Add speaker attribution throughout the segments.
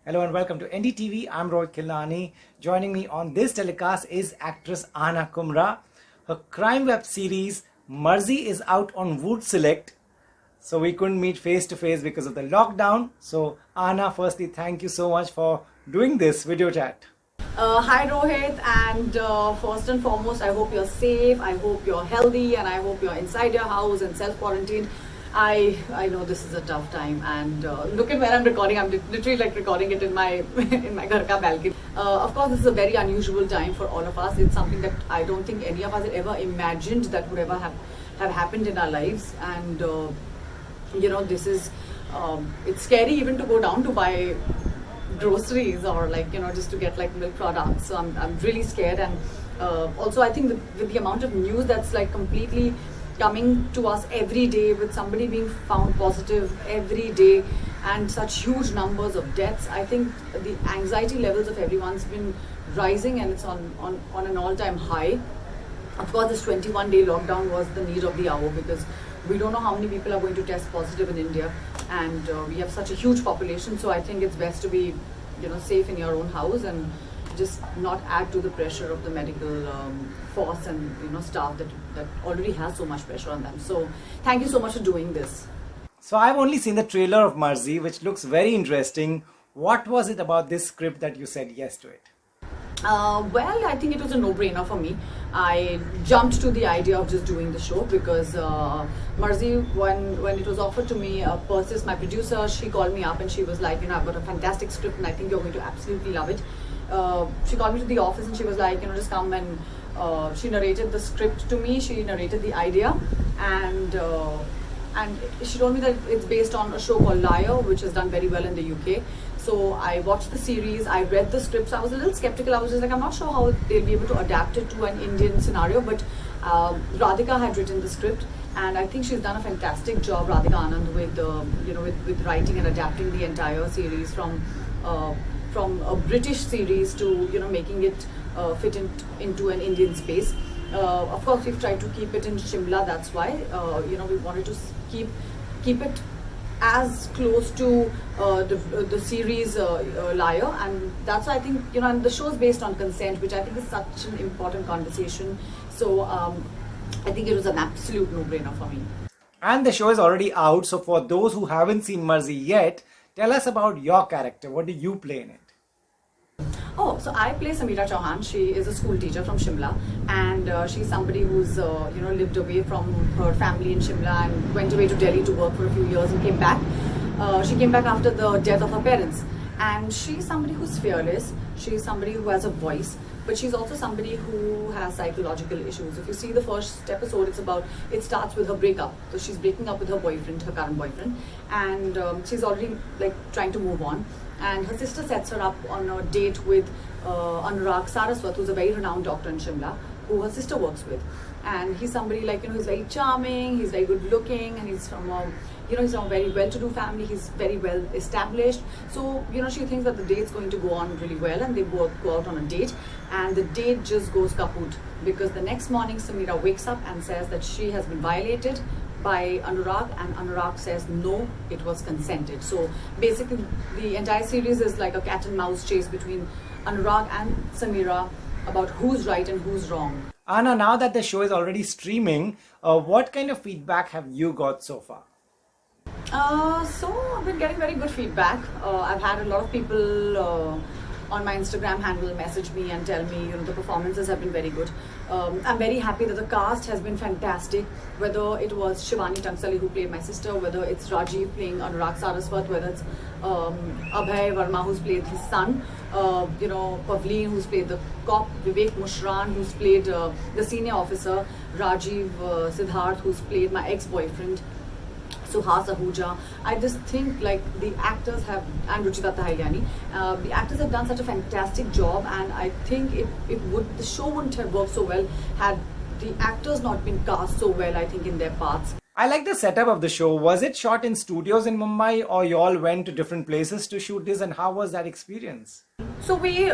Speaker 1: Hello and welcome to NDTV. I'm Rohit Khilnani. Joining me on this telecast is actress Anna Kumra. Her crime web series Marzi is out on Woot Select. So we couldn't meet face to face because of the lockdown. So Anna, firstly, thank you so much for doing this video chat.
Speaker 2: Hi Rohit, and first and foremost, I hope you're safe, I hope you're healthy, and I hope you're inside your house and self-quarantined. I know this is a tough time, and look at where I'm recording. I'm literally like recording it in my in my ghar ka balcony. Of course, this is a very unusual time for all of us. It's something that I don't think any of us had ever imagined that would ever have happened in our lives, and this is it's scary even to go down to buy groceries or just to get like milk products. So I'm really scared, and also I think with the amount of news that's like completely coming to us every day, with somebody being found positive every day and such huge numbers of deaths, I think the anxiety levels of everyone's been rising, and it's on an all-time high. Of course, this 21-day lockdown was the need of the hour, because we don't know how many people are going to test positive in India, and we have such a huge population. So I think it's best to be safe in your own house and just not add to the pressure of the medical force and staff that already has so much pressure on them. So thank you so much for doing this.
Speaker 1: So I've only seen the trailer of Marzi, which looks very interesting. What was it about this script that you said yes to it?
Speaker 2: Well, I think it was a no-brainer for me. I jumped to the idea of just doing the show because Marzi, when it was offered to me, Persis, my producer, she called me up and she was like, I've got a fantastic script and I think you're going to absolutely love it. She called me to the office and she was like, just come, and she narrated the script to me. She narrated the idea, and she told me that it's based on a show called Liar, which has done very well in the UK. So I watched the series, I read the scripts. I was a little skeptical. I was just like, I'm not sure how they'll be able to adapt it to an Indian scenario, but Radhika had written the script, and I think she's done a fantastic job, Radhika Anand, with writing and adapting the entire series from a British series to making it fit into an Indian space. Of course, we've tried to keep it in Shimla. That's why we wanted to keep it as close to the series Liar, and that's why I think and the show's based on consent, which I think is such an important conversation. So I think it was an absolute no-brainer for me.
Speaker 1: And the show is already out, so for those who haven't seen Marzi yet, tell us about your character. What do you play in it?
Speaker 2: Oh, so I play Sameera Chauhan. She is a school teacher from Shimla, and she's somebody who's lived away from her family in Shimla and went away to Delhi to work for a few years and came back. She came back after the death of her parents, and she's somebody who's fearless. She's somebody who has a voice, but she's also somebody who has psychological issues. If you see the first episode, it starts with her breakup. So she's breaking up with her boyfriend, her current boyfriend, and she's already like trying to move on. And her sister sets her up on a date with Anurag Saraswat, who's a very renowned doctor in Shimla, who her sister works with. And he's somebody who's very charming, he's very good looking, and he's from a very well-to-do family. He's very well established. So she thinks that the date's going to go on really well, and they both go out on a date, and the date just goes kaput, because the next morning Sameera wakes up and says that she has been violated by Anurag, and Anurag says no, it was consented. So basically the entire series is like a cat and mouse chase between Anurag and Sameera about who's right and who's wrong.
Speaker 1: Anna, now that the show is already streaming, what kind of feedback have you got so far?
Speaker 2: So I've been getting very good feedback. I've had a lot of people on my Instagram handle message me and tell me the performances have been very good. I'm very happy that the cast has been fantastic, whether it was Shivani Tangsali who played my sister, whether it's Rajiv playing Anurag Saraswat, whether it's Abhay Verma who's played his son, Pavleen who's played the cop, Vivek Mushran who's played the senior officer, Rajiv Siddharth who's played my ex-boyfriend, Suhas Ahuja. I just think the actors have, and Ruchita Tahilyani, the actors have done such a fantastic job, and I think the show wouldn't have worked so well had the actors not been cast so well, I think, in their parts.
Speaker 1: I like the setup of the show. Was it shot in studios in Mumbai, or you all went to different places to shoot this, and how was that experience?
Speaker 2: So we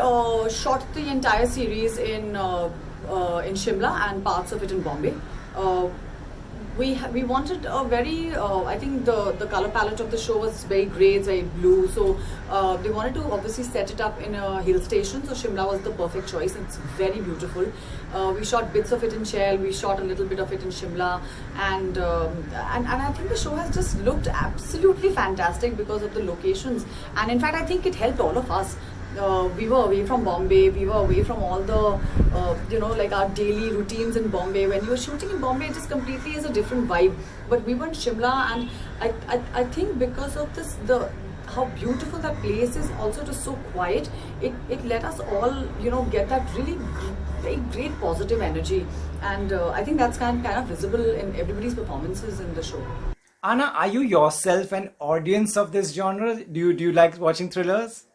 Speaker 2: shot the entire series in Shimla and parts of it in Bombay. we wanted a very I think the color palette of the show was very grey, it's very blue, so they wanted to obviously set it up in a hill station, so Shimla was the perfect choice. It's very beautiful. We shot bits of it in Shell, we shot a little bit of it in Shimla, and I think the show has just looked absolutely fantastic because of the locations, and in fact I think it helped all of us. We were away from Bombay, we were away from all the, like our daily routines in Bombay. When you were shooting in Bombay, it just completely is a different vibe. But we were in Shimla, and I think because of this, how beautiful that place is, also it was so quiet, it let us all, get that really very great positive energy. And I think that's kind of visible in everybody's performances in the show.
Speaker 1: Anna, are you yourself an audience of this genre? Do you like watching thrillers?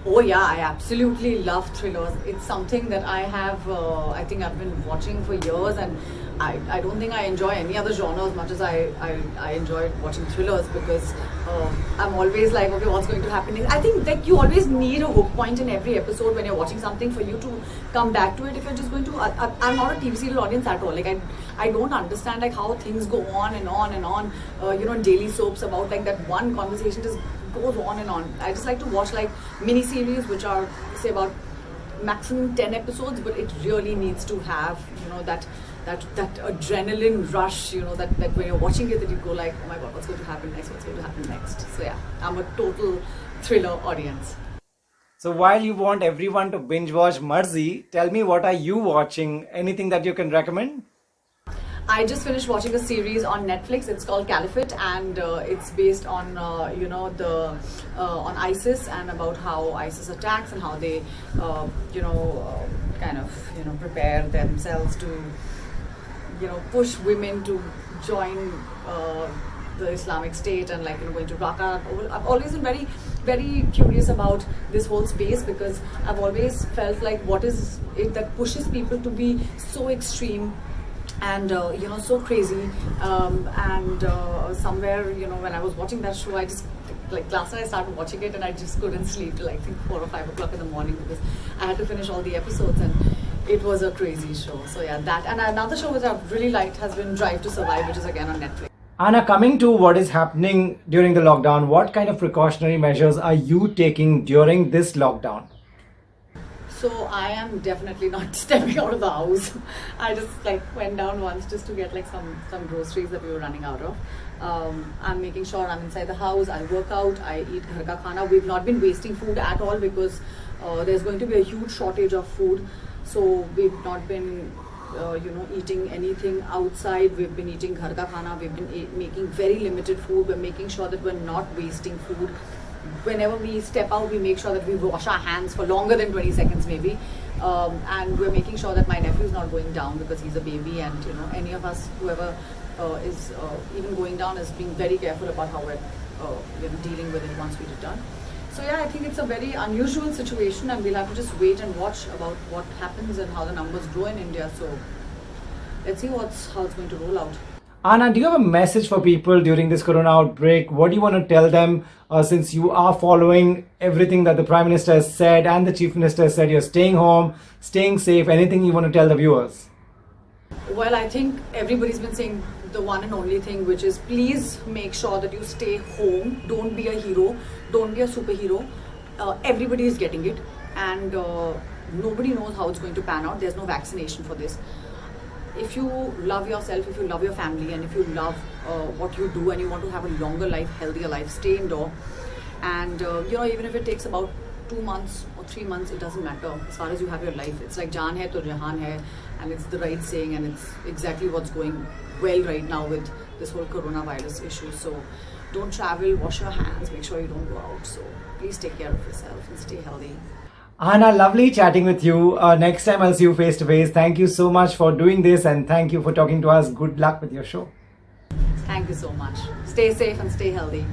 Speaker 2: Oh yeah, I absolutely love thrillers. It's something that I have, I think I've been watching for years, and I don't think I enjoy any other genre as much as I enjoy watching thrillers, because I'm always like, okay, what's going to happen next? I think that you always need a hook point in every episode when you're watching something for you to come back to it. If you're just going to, I'm not a TV serial audience at all. Like I don't understand like how things go on and on and on. Daily soaps about like that one conversation just goes on and on. I just like to watch like mini series which are say about maximum 10 episodes, but it really needs to have that adrenaline rush, that when you're watching it that you go like, oh my god, what's going to happen next. So yeah, I'm a total thriller audience.
Speaker 1: So while you want everyone to binge watch Marzi, tell me, what are you watching? Anything that you can recommend?
Speaker 2: I just finished watching a series on Netflix. It's called Caliphate, and it's based on on ISIS, and about how ISIS attacks and how they prepare themselves to push women to join the Islamic State, and going to Raqqa. I've always been very, very curious about this whole space, because I've always felt like, what is it that pushes people to be so extreme and so crazy, and somewhere when I was watching that show, I just last night I started watching it and I just couldn't sleep till I think 4 or 5 o'clock in the morning, because I had to finish all the episodes, and it was a crazy show. So yeah, that, and another show which I've really liked has been Drive to Survive, which is again on Netflix.
Speaker 1: Anna, coming to what is happening during the lockdown, what kind of precautionary measures are you taking during this lockdown?
Speaker 2: So I am definitely not stepping out of the house. I just went down once just to get some groceries that we were running out of. I'm making sure I'm inside the house. I work out. I eat ghar ka khana. We've not been wasting food at all, because there's going to be a huge shortage of food. So we've not been eating anything outside. We've been eating ghar ka khana. We've been making very limited food. We're making sure that we're not wasting food. Whenever we step out, we make sure that we wash our hands for longer than 20 seconds maybe, and we're making sure that my nephew is not going down because he's a baby, and any of us, whoever is even going down, is being very careful about how we're dealing with it once we return. So yeah, I think it's a very unusual situation, and we'll have to just wait and watch about what happens and how the numbers grow in India. So let's see how it's going to roll out.
Speaker 1: Anna, do you have a message for people during this corona outbreak? What do you want to tell them, since you are following everything that the Prime Minister has said and the Chief Minister has said? You're staying home, staying safe. Anything you want to tell the viewers?
Speaker 2: Well, I think everybody's been saying the one and only thing, which is please make sure that you stay home. Don't be a hero. Don't be a superhero. Everybody is getting it, and nobody knows how it's going to pan out. There's no vaccination for this. If you love yourself, if you love your family, and if you love what you do, and you want to have a longer life, healthier life, stay indoor. And even if it takes about 2 months or 3 months, it doesn't matter. As far as you have your life, it's like jaan hai to jahan hai, and it's the right saying, and it's exactly what's going well right now with this whole coronavirus issue. So don't travel, wash your hands, make sure you don't go out. So please take care of yourself and stay healthy.
Speaker 1: Anna, lovely chatting with you. Next time I'll see you face to face. Thank you so much for doing this, and thank you for talking to us. Good luck with your show.
Speaker 2: Thank you so much. Stay safe and stay healthy.